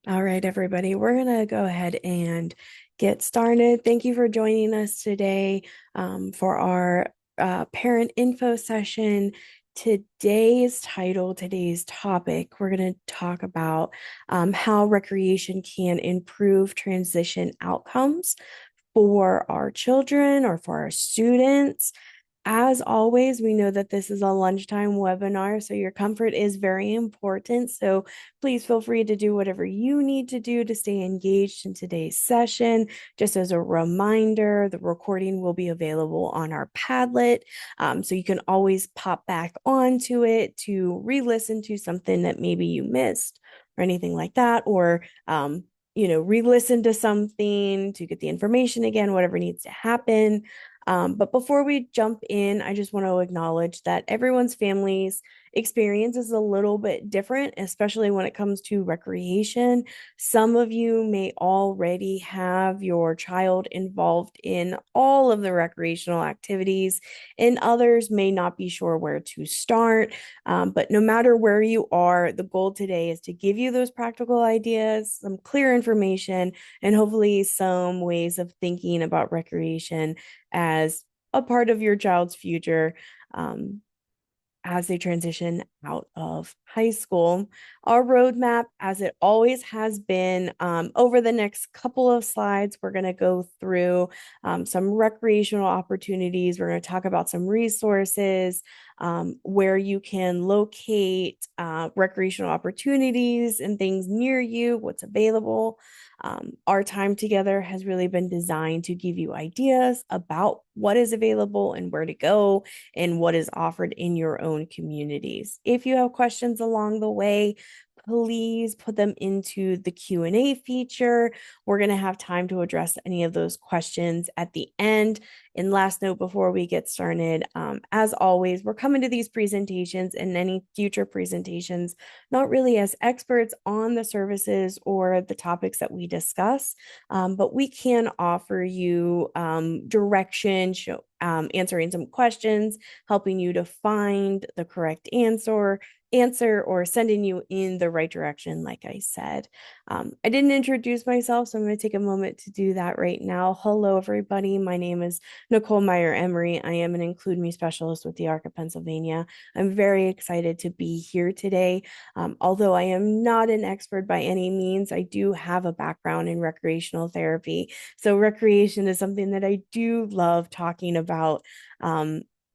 All right, everybody, we're going to go ahead and get started. Thank you for joining us today for our parent info session. Today's topic, we're going to talk about how recreation can improve transition outcomes for our children or for our students. As always, we know that this is a lunchtime webinar, so your comfort is very important. So please feel free to do whatever you need to do to stay engaged in today's session. Just as a reminder, the recording will be available on our Padlet, so you can always pop back onto it to re-listen to something that maybe you missed or anything like that, or re-listen to something to get the information again, whatever needs to happen. But before we jump in, I just want to acknowledge that everyone's family's experience is a little bit different, especially when it comes to recreation. Some of you may already have your child involved in all of the recreational activities, and others may not be sure where to start. But no matter where you are, the goal today is to give you those practical ideas, some clear information, and hopefully some ways of thinking about recreation as a part of your child's future um, as they transition out of high school. Our roadmap, as it always has been, over the next couple of slides, we're going to go through some recreational opportunities. We're going to talk about some resources, where you can locate recreational opportunities and things near you, what's available. Our time together has really been designed to give you ideas about what is available and where to go and what is offered in your own communities. If you have questions along the way, please put them into the Q&A feature. We're going to have time to address any of those questions at the end. And last note before we get started, as always, we're coming to these presentations and any future presentations, not really as experts on the services or the topics that we discuss, but we can offer you direction, answering some questions, helping you to find the correct answer or sending you in the right direction, like I said. I didn't introduce myself, so I'm going to take a moment to do that right now. Hello, everybody. My name is Nicole Meyer Emery. I am an Include Me specialist with the ARC of Pennsylvania. I'm very excited to be here today. Although I am not an expert by any means, I do have a background in recreational therapy. So recreation is something that I do love talking about.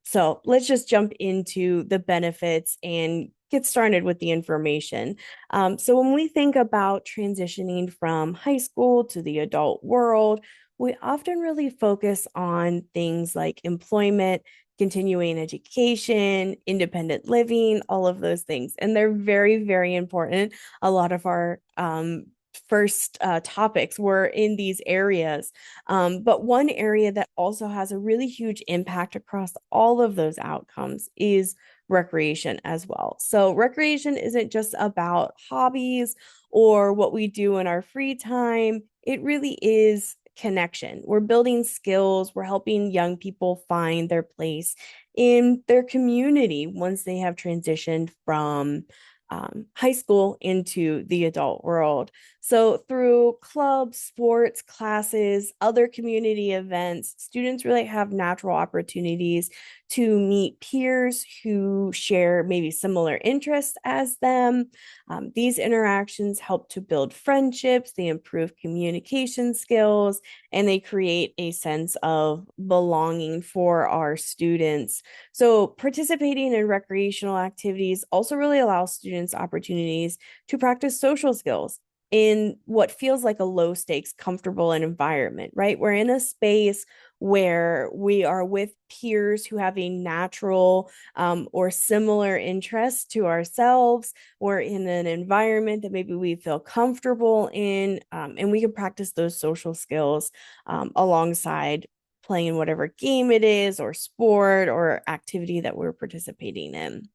So let's just jump into the benefits and get started with the information. So when we think about transitioning from high school to the adult world, we often really focus on things like employment, continuing education, independent living, all of those things. And they're very, very important. A lot of our first topics were in these areas. But one area that also has a really huge impact across all of those outcomes is recreation as well. So, recreation isn't just about hobbies or what we do in our free time, it really is connection. We're building skills, we're helping young people find their place in their community once they have transitioned from high school into the adult world. So, through clubs, sports, classes, other community events, students really have natural opportunities to meet peers who share maybe similar interests as them. These interactions help to build friendships, they improve communication skills, and they create a sense of belonging for our students. So, participating in recreational activities also really allows students opportunities to practice social skills in what feels like a low stakes, comfortable environment, right? We're in a space where we are with peers who have a natural or similar interest to ourselves. We're in an environment that maybe we feel comfortable in, and we can practice those social skills alongside playing whatever game it is or sport or activity that we're participating in.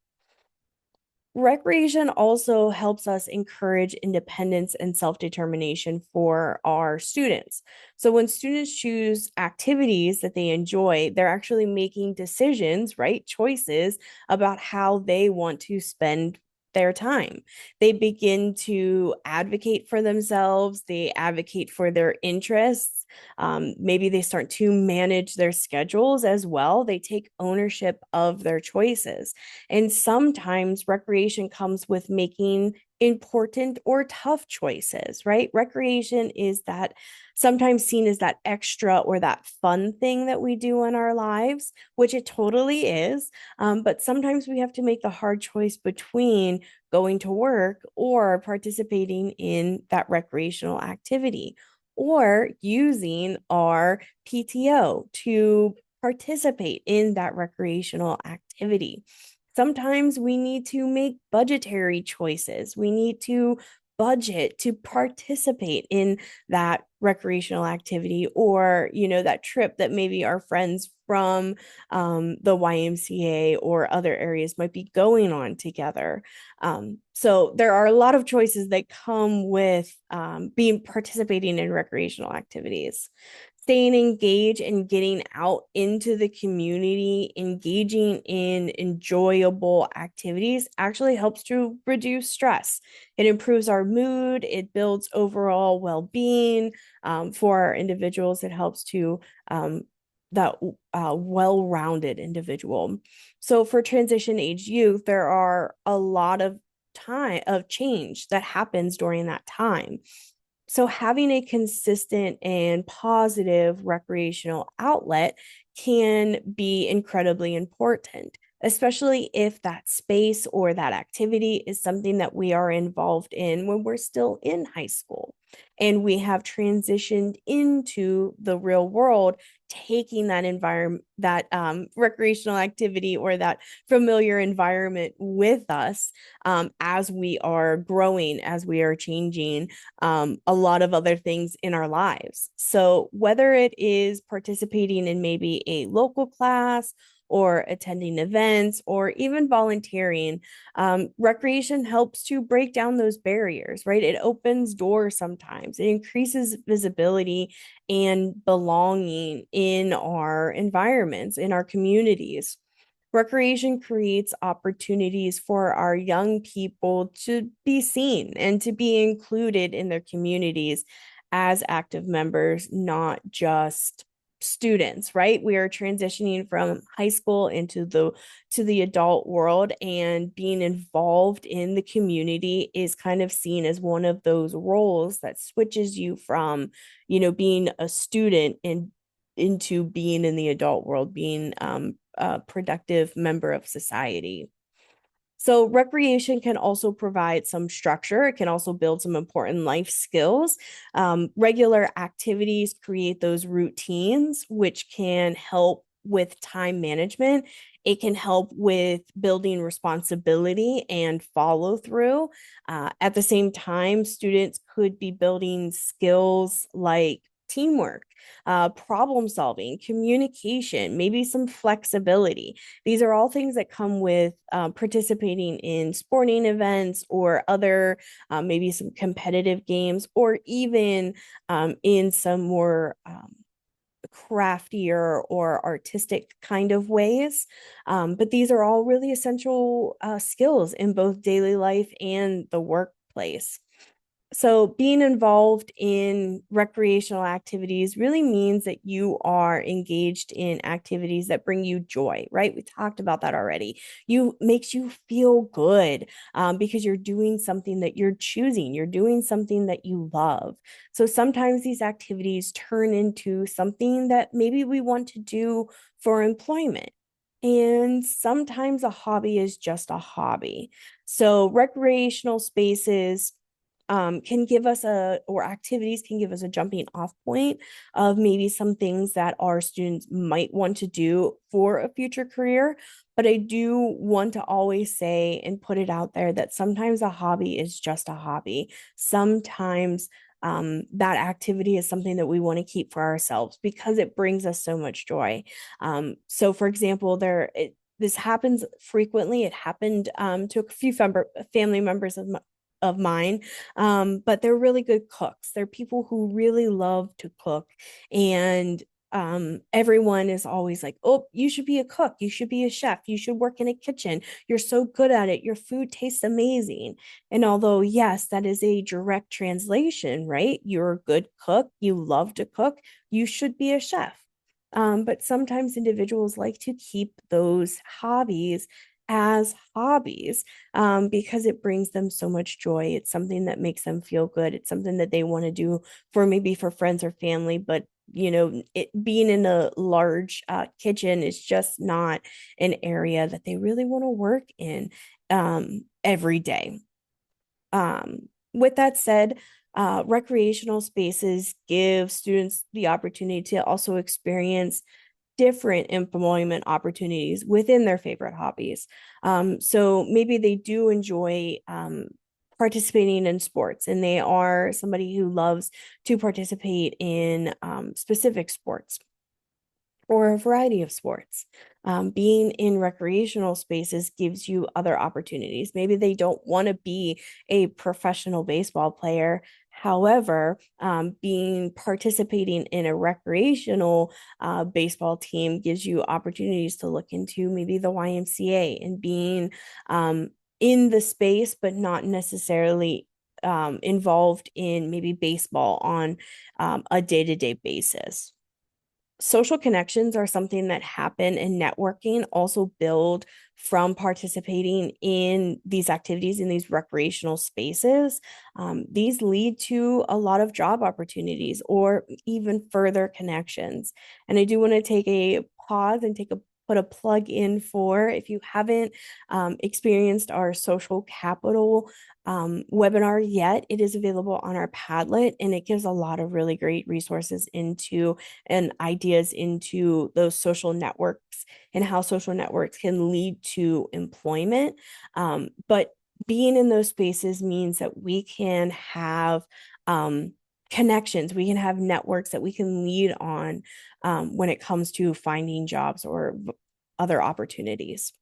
Recreation also helps us encourage independence and self-determination for our students. So when students choose activities that they enjoy, they're actually making decisions, right? Choices about how they want to spend their time. They begin to advocate for themselves, they advocate for their interests. Maybe they start to manage their schedules as well. They take ownership of their choices. And sometimes recreation comes with making important or tough choices, right? Recreation is that sometimes seen as that extra or that fun thing that we do in our lives, which it totally is. But sometimes we have to make the hard choice between going to work or participating in that recreational activity or using our PTO to participate in that recreational activity. Sometimes we need to make budgetary choices. We need to budget to participate in that recreational activity or, that trip that maybe our friends from the YMCA or other areas might be going on together. So there are a lot of choices that come with being participating in recreational activities. Staying engaged and getting out into the community, engaging in enjoyable activities actually helps to reduce stress. It improves our mood, it builds overall well-being for our individuals. It helps to that well-rounded individual. So for transition age youth, there are a lot of change that happens during that time. So having a consistent and positive recreational outlet can be incredibly important, especially if that space or that activity is something that we are involved in when we're still in high school and we have transitioned into the real world, taking that environment, that recreational activity or that familiar environment with us as we are growing, as we are changing a lot of other things in our lives. So, whether it is participating in maybe a local class or attending events or even volunteering, recreation helps to break down those barriers, right? It opens doors sometimes, it increases visibility and belonging in our environments, in our communities. Recreation creates opportunities for our young people to be seen and to be included in their communities as active members, not just students, right? We are transitioning from high school into the adult world, and being involved in the community is kind of seen as one of those roles that switches you from, being a student and into being in the adult world, being a productive member of society. So, recreation can also provide some structure. It can also build some important life skills. Regular activities create those routines, which can help with time management. It can help with building responsibility and follow through. At the same time, students could be building skills like teamwork, problem solving, communication, maybe some flexibility. These are all things that come with participating in sporting events or other, maybe some competitive games, or even in some more craftier or artistic kind of ways. But these are all really essential skills in both daily life and the workplace. So, being involved in recreational activities really means that you are engaged in activities that bring you joy, right? We talked about that already. You makes you feel good because you're doing something that you're choosing. You're doing something that you love. So sometimes these activities turn into something that maybe we want to do for employment. And sometimes a hobby is just a hobby. So recreational spaces can give us or activities can give us a jumping off point of maybe some things that our students might want to do for a future career. But I do want to always say and put it out there that sometimes a hobby is just a hobby. Sometimes that activity is something that we want to keep for ourselves because it brings us so much joy. So, for example, this happens frequently. It happened to a few family members of mine, but they're really good cooks. They're people who really love to cook, and Everyone is always like, oh, you should be a cook, you should be a chef, you should work in a kitchen, you're so good at it, your food tastes amazing. And although, yes, that is a direct translation, right? You're a good cook, you love to cook, you should be a chef. But sometimes individuals like to keep those hobbies as hobbies, because it brings them so much joy. It's something that makes them feel good. It's something that they want to do for maybe for friends or family, but it being in a large kitchen is just not an area that they really want to work in every day. With that said, recreational spaces give students the opportunity to also experience different employment opportunities within their favorite hobbies. So maybe they do enjoy participating in sports, and they are somebody who loves to participate in specific sports or a variety of sports. Being in recreational spaces gives you other opportunities. Maybe they don't want to be a professional baseball player. However, being participating in a recreational baseball team gives you opportunities to look into maybe the YMCA and being in the space, but not necessarily involved in maybe baseball on a day-to-day basis. Social connections are something that happen, and networking also build from participating in these activities in these recreational spaces. These lead to a lot of job opportunities or even further connections. And I do want to take a pause and put a plug in for, if you haven't experienced our social capital webinar yet, it is available on our Padlet, and it gives a lot of really great resources into and ideas into those social networks and how social networks can lead to employment. But being in those spaces means that we can have connections, we can have networks that we can lead on when it comes to finding jobs or other opportunities.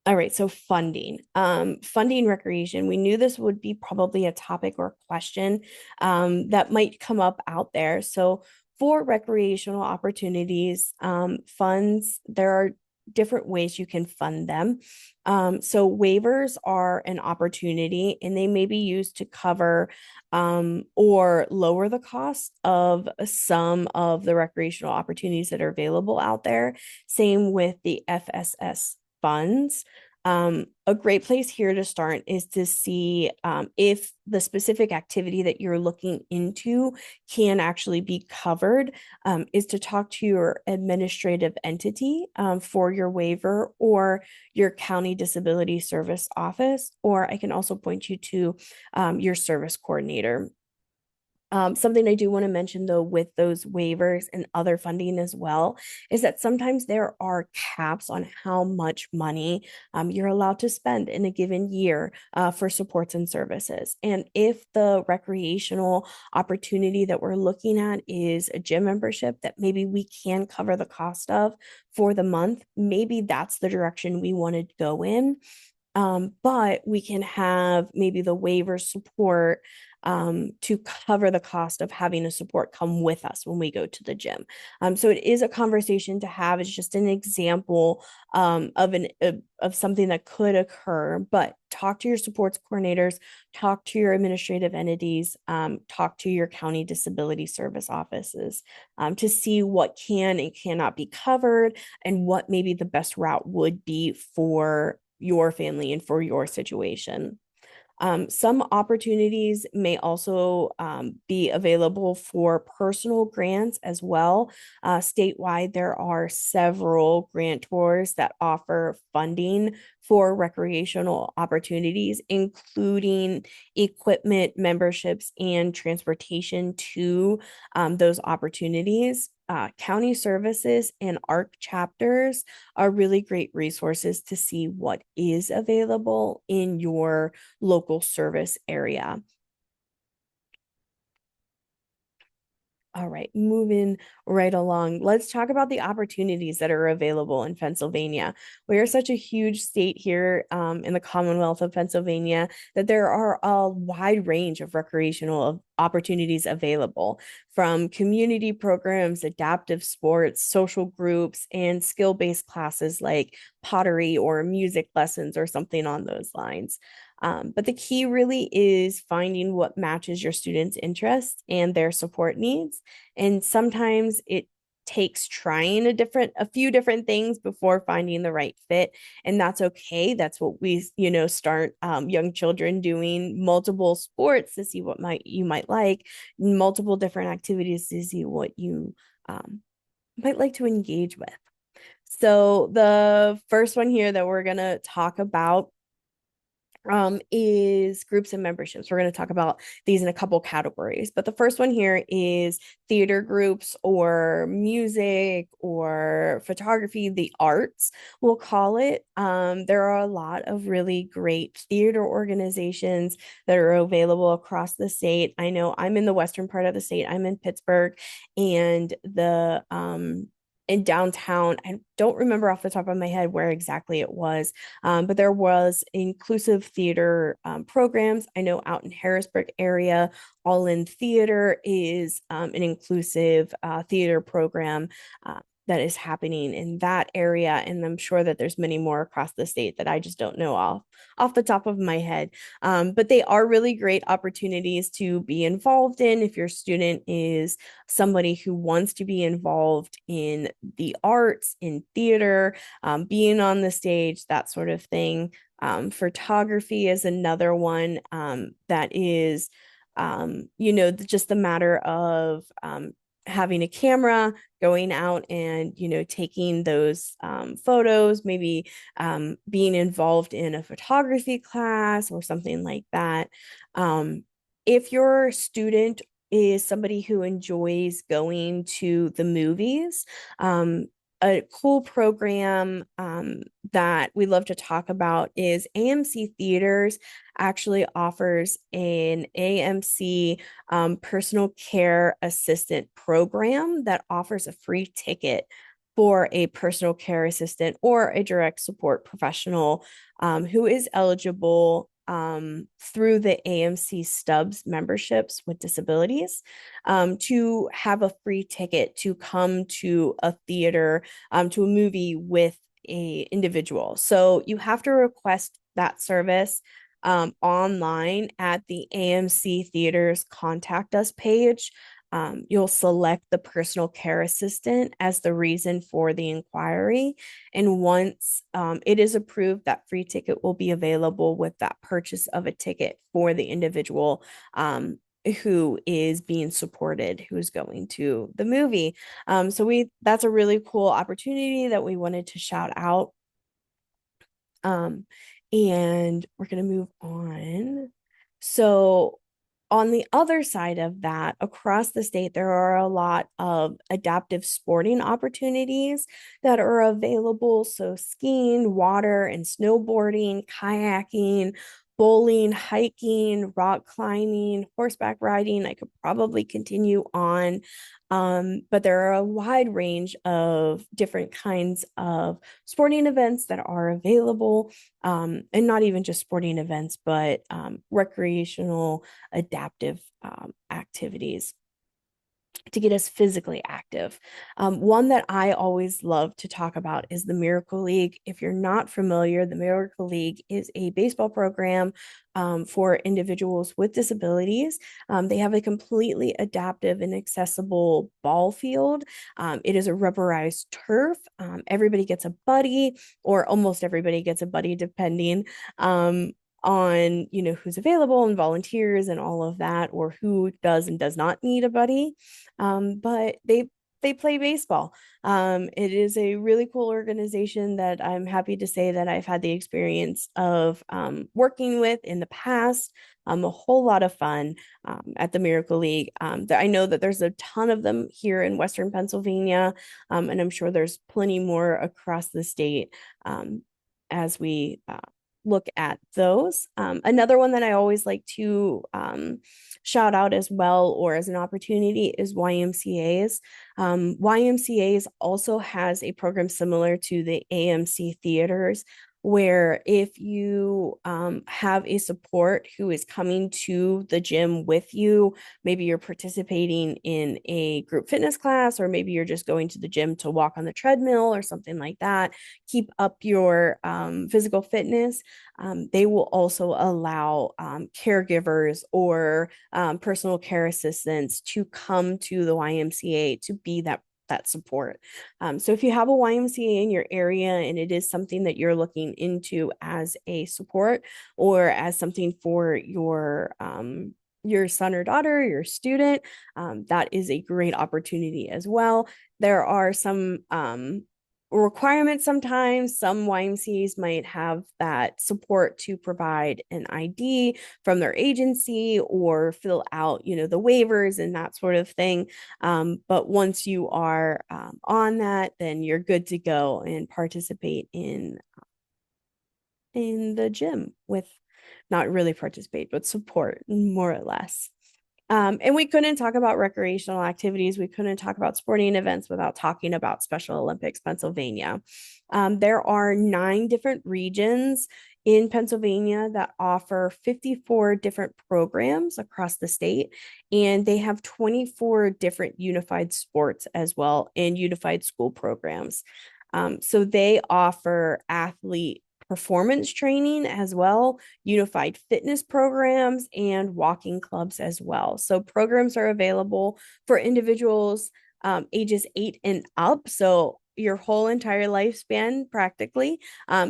All right, so funding. Funding recreation. We knew this would be probably a topic or question that might come up out there. So for recreational opportunities, funds, there are different ways you can fund them. So waivers are an opportunity, and they may be used to cover or lower the cost of some of the recreational opportunities that are available out there. Same with the FSS funds. A great place here to start is to see if the specific activity that you're looking into can actually be covered, is to talk to your administrative entity for your waiver, or your county disability service office, or I can also point you to your service coordinator. Something I do want to mention, though, with those waivers and other funding as well, is that sometimes there are caps on how much money you're allowed to spend in a given year for supports and services. And if the recreational opportunity that we're looking at is a gym membership that maybe we can cover the cost of for the month, maybe that's the direction we want to go in. But we can have maybe the waiver support to cover the cost of having a support come with us when we go to the gym. So it is a conversation to have. It's just an example of something that could occur. But talk to your supports coordinators, talk to your administrative entities, talk to your county disability service offices to see what can and cannot be covered, and what maybe the best route would be for your family and for your situation. Some opportunities may also be available for personal grants as well. Statewide, there are several grantors that offer funding for recreational opportunities, including equipment, memberships, and transportation to those opportunities. County services and ARC chapters are really great resources to see what is available in your local service area. All right, moving right along. Let's talk about the opportunities that are available in Pennsylvania. We are such a huge state here in the Commonwealth of Pennsylvania that there are a wide range of recreational opportunities available, from community programs, adaptive sports, social groups, and skill-based classes like pottery or music lessons or something on those lines. But the key really is finding what matches your students' interests and their support needs. And sometimes it takes trying a few different things before finding the right fit, and that's okay. That's what we start young children doing multiple sports to see what you might like, multiple different activities to see what you might like to engage with. So the first one here that we're going to talk about is groups and memberships. We're going to talk about these in a couple categories, but the first one here is theater groups or music or photography, the arts, we'll call it. There are a lot of really great theater organizations that are available across the state. I know I'm in the western part of the state. I'm in Pittsburgh, and the in downtown, I don't remember off the top of my head where exactly it was, but there was inclusive theater programs. I know out in Harrisburg area, All In Theater is an inclusive theater program that is happening in that area. And I'm sure that there's many more across the state that I just don't know off the top of my head. But they are really great opportunities to be involved in if your student is somebody who wants to be involved in the arts, in theater, being on the stage, that sort of thing. Photography is another one that is, just the matter of having a camera, going out and taking those photos, maybe being involved in a photography class or something like that. If your student is somebody who enjoys going to the movies, a cool program that we love to talk about is AMC Theaters actually offers an AMC personal care assistant program that offers a free ticket for a personal care assistant or a direct support professional who is eligible through the AMC Stubs memberships with disabilities to have a free ticket to come to a theater, to a movie with a individual. So you have to request that service online at the AMC Theaters Contact Us page. You'll select the personal care assistant as the reason for the inquiry. And once it is approved, that free ticket will be available with that purchase of a ticket for the individual who is being supported, who's going to the movie. So that's a really cool opportunity that we wanted to shout out. And we're going to move on. So on the other side of that, across the state, there are a lot of adaptive sporting opportunities that are available. So skiing, water and snowboarding, kayaking, bowling, hiking, rock climbing, horseback riding. I could probably continue on. But there are a wide range of different kinds of sporting events that are available, and not even just sporting events, but recreational adaptive activities to get us physically active. One that I always love to talk about is the Miracle League. If you're not familiar, the Miracle League is a baseball program for individuals with disabilities. They have a completely adaptive and accessible ball field. It is a rubberized turf. Everybody gets a buddy, or almost everybody gets a buddy, depending on who's available and volunteers and all of that, or who does and does not need a buddy. But they play baseball. It is a really cool organization that I'm happy to say that I've had the experience of working with in the past. A whole lot of fun at the Miracle League. I know that there's a ton of them here in Western Pennsylvania, and I'm sure there's plenty more across the state as we look at those. Another one that I always like to shout out as well, or as an opportunity, is YMCA's. YMCA's also has a program similar to the AMC Theaters where if you have a support who is coming to the gym with you, maybe you're participating in a group fitness class, or maybe you're just going to the gym to walk on the treadmill or something like that, keep up your physical fitness. They will also allow caregivers or personal care assistants to come to the YMCA to be that support. So if you have a YMCA in your area and it is something that you're looking into as a support or as something for your son or daughter, your student, that is a great opportunity as well. There are some requirements sometimes. Some YMCAs might have that support to provide an ID from their agency or fill out, the waivers and that sort of thing. But once you are on that, then you're good to go and participate in the gym with, not really participate, but support more or less. And we couldn't talk about recreational activities. We couldn't talk about sporting events without talking about Special Olympics Pennsylvania. There are 9 different regions in Pennsylvania that offer 54 different programs across the state, and they have 24 different unified sports as well and unified school programs. So they offer athlete performance training as well, unified fitness programs, and walking clubs as well. So programs are available for individuals ages 8 and up. So your whole entire lifespan, practically,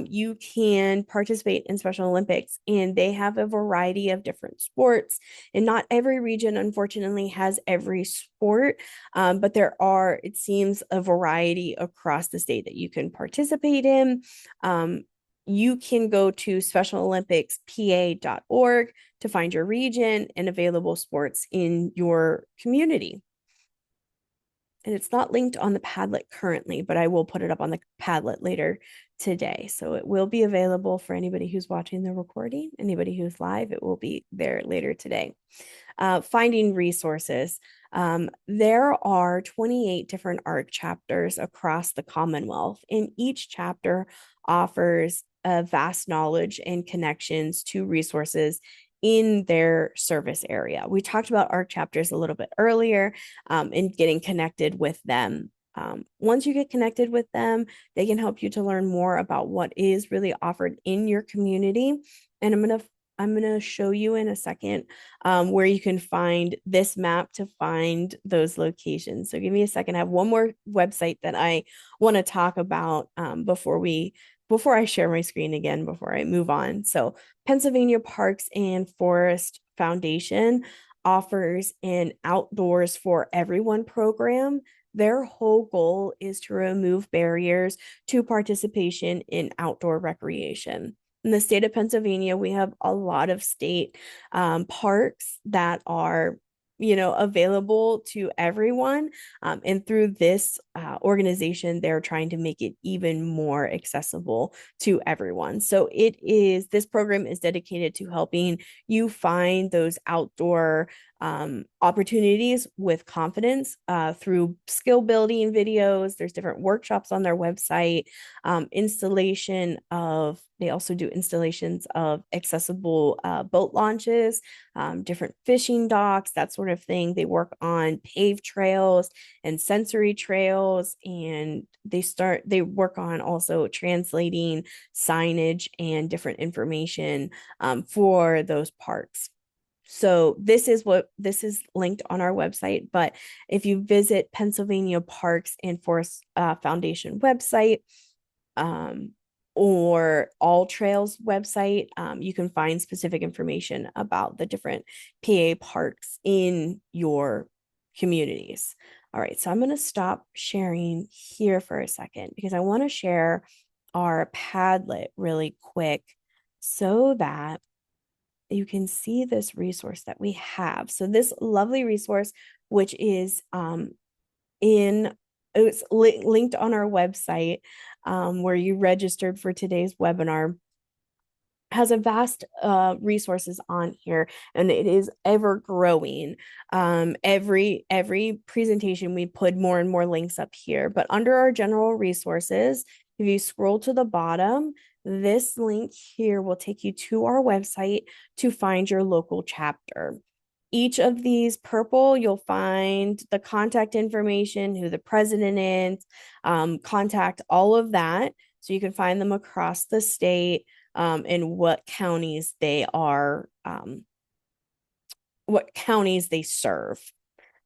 you can participate in Special Olympics, and they have a variety of different sports. And not every region, unfortunately, has every sport, but there are, it seems, a variety across the state that you can participate in. You can go to specialolympicspa.org to find your region and available sports in your community. And it's not linked on the Padlet currently, but I will put it up on the Padlet later today. So it will be available for anybody who's watching the recording, anybody who's live, it will be there later today. Finding resources. There are 28 different ARC chapters across the Commonwealth, and each chapter offers a vast knowledge and connections to resources in their service area. We talked about ARC chapters a little bit earlier, and getting connected with them. Once you get connected with them, they can help you to learn more about what is really offered in your community. And I'm gonna show you in a second where you can find this map to find those locations. So give me a second. I have one more website that I want to talk about before I share my screen again, before I move on. So Pennsylvania Parks and Forest Foundation offers an Outdoors for Everyone program. Their whole goal is to remove barriers to participation in outdoor recreation. In the state of Pennsylvania, we have a lot of state parks that are available to everyone. And through this organization, they're trying to make it even more accessible to everyone. So this program is dedicated to helping you find those outdoor opportunities with confidence through skill building videos. There's different workshops on their website, they also do installations of accessible boat launches, different fishing docks, that sort of thing. They work on paved trails and sensory trails, and they work on also translating signage and different information for those parks. So this is linked on our website, but if you visit Pennsylvania Parks and Forest Foundation website, or All Trails website, you can find specific information about the different PA parks in your communities. All right, so I'm going to stop sharing here for a second because I want to share our Padlet really quick so that you can see this resource that we have. So this lovely resource, which is it's linked on our website, where you registered for today's webinar, has a vast resources on here, and it is ever growing. Every presentation we put more and more links up here, but under our general resources, If you scroll to the bottom, this link here will take you to our website to find your local chapter. Each of these purple, you'll find the contact information, who the president is, contact, all of that. So you can find them across the state, and what counties they are, what counties they serve.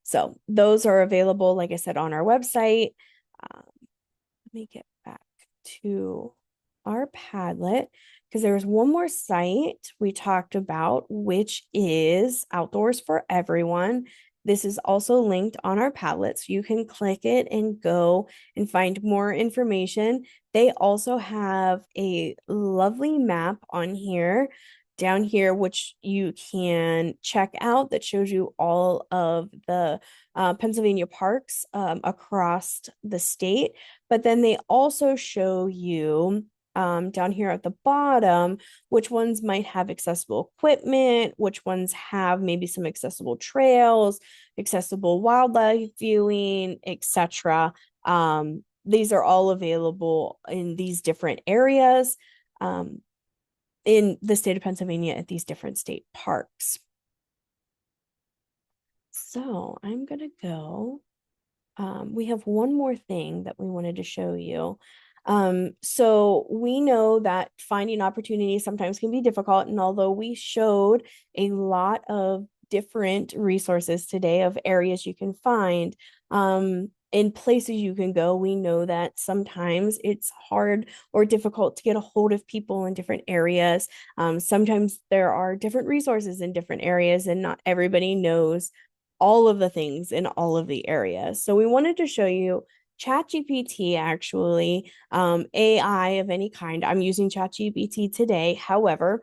So those are available, like I said, on our website. Let me get back to our Padlet because there's one more site we talked about, which is Outdoors for Everyone. This is also linked on our Padlet, so you can click it and go and find more information. They also have a lovely map on here, down here, which you can check out, that shows you all of the Pennsylvania parks across the state. But then they also show you down here at the bottom which ones might have accessible equipment, which ones have maybe some accessible trails, accessible wildlife viewing, etc. These are all available in these different areas in the state of Pennsylvania at these different state parks. So I'm going to go. We have one more thing that we wanted to show you. So we know that finding opportunities sometimes can be difficult. And although we showed a lot of different resources today of areas you can find, in places you can go, we know that sometimes it's hard or difficult to get a hold of people in different areas. Sometimes there are different resources in different areas, and not everybody knows all of the things in all of the areas. So we wanted to show you ChatGPT, actually, AI of any kind. I'm using ChatGPT today. However,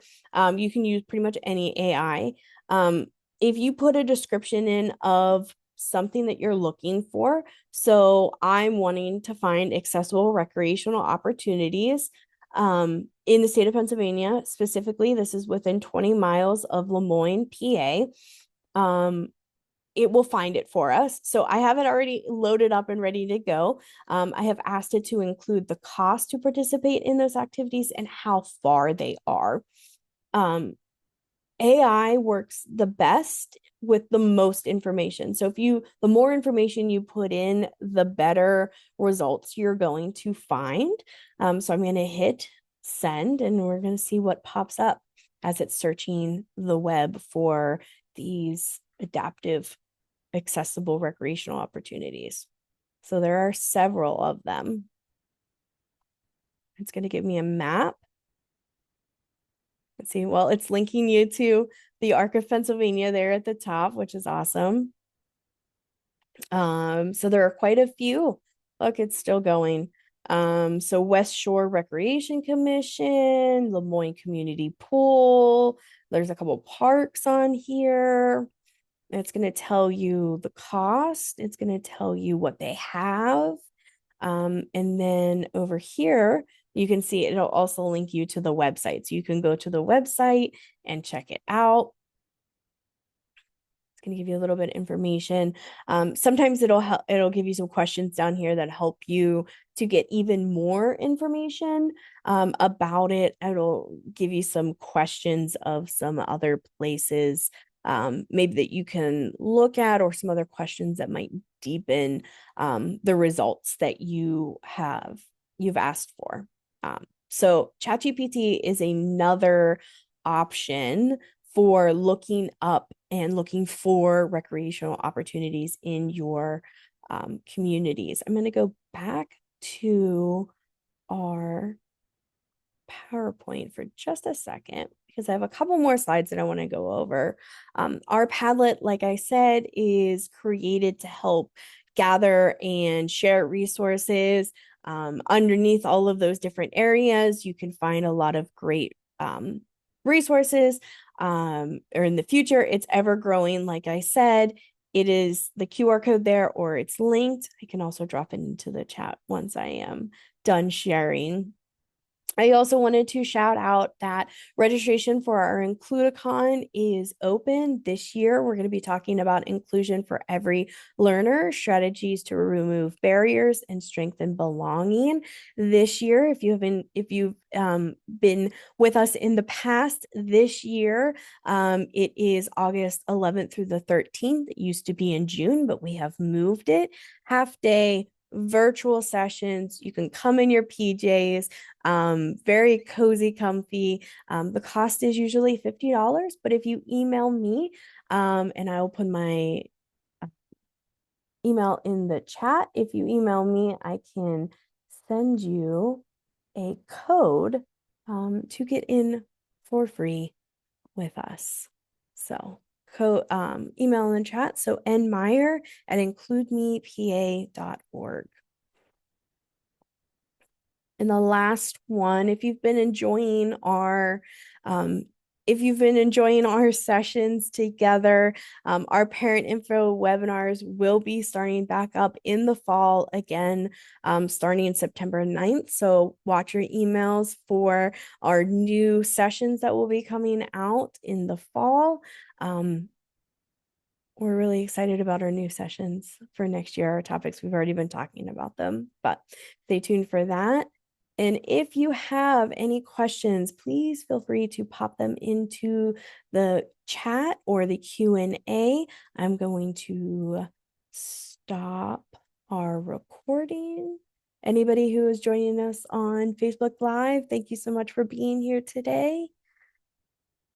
you can use pretty much any AI. If you put a description in of something that you're looking for, so I'm wanting to find accessible recreational opportunities in the state of Pennsylvania. Specifically, this is within 20 miles of Lemoyne, PA. It will find it for us. So I have it already loaded up and ready to go. I have asked it to include the cost to participate in those activities and how far they are. AI works the best with the most information. So the more information you put in, the better results you're going to find. So I'm going to hit send, and we're going to see what pops up as it's searching the web for these adaptive, accessible recreational opportunities. So there are several of them. It's going to give me a map. Let's see. Well, it's linking you to the Arc of Pennsylvania there at the top, which is awesome. So there are quite a few. Look, it's still going. So West Shore Recreation Commission, Lemoyne Community Pool. There's a couple parks on here. It's going to tell you the cost. It's going to tell you what they have. And then over here, you can see it'll also link you to the website. So you can go to the website and check it out. It's going to give you a little bit of information. Sometimes it'll give you some questions down here that help you to get even more information about it. It'll give you some questions of some other places maybe that you can look at, or some other questions that might deepen the results that you've asked for. So ChatGPT is another option for looking up and looking for recreational opportunities in your communities. I'm going to go back to our PowerPoint for just a second because I have a couple more slides that I want to go over. Our Padlet, like I said, is created to help gather and share resources. Underneath all of those different areas, you can find a lot of great resources. Or in the future, it's ever growing. Like I said, it is the QR code there, or it's linked. I can also drop it into the chat once I am done sharing. I also wanted to shout out that registration for our Includicon is open this year. We're going to be talking about inclusion for every learner, strategies to remove barriers and strengthen belonging. This year, if you've been with us in the past, this year it is August 11th through the 13th. It used to be in June, but we have moved it. Half day virtual sessions. You can come in your PJs, very cozy, comfy. The cost is usually $50, but if you email me, and I will put my email in the chat. If you email me, I can send you a code to get in for free with us. So email in the chat. So nmeyer@includemepa.org. And the last one, um, if you've been enjoying our sessions together, our parent info webinars will be starting back up in the fall again, starting in September 9th. So watch your emails for our new sessions that will be coming out in the fall. We're really excited about our new sessions for next year, our topics. We've already been talking about them, but stay tuned for that. And if you have any questions, please feel free to pop them into the chat or the Q&A. I'm going to stop our recording. Anybody who is joining us on Facebook Live, thank you so much for being here today.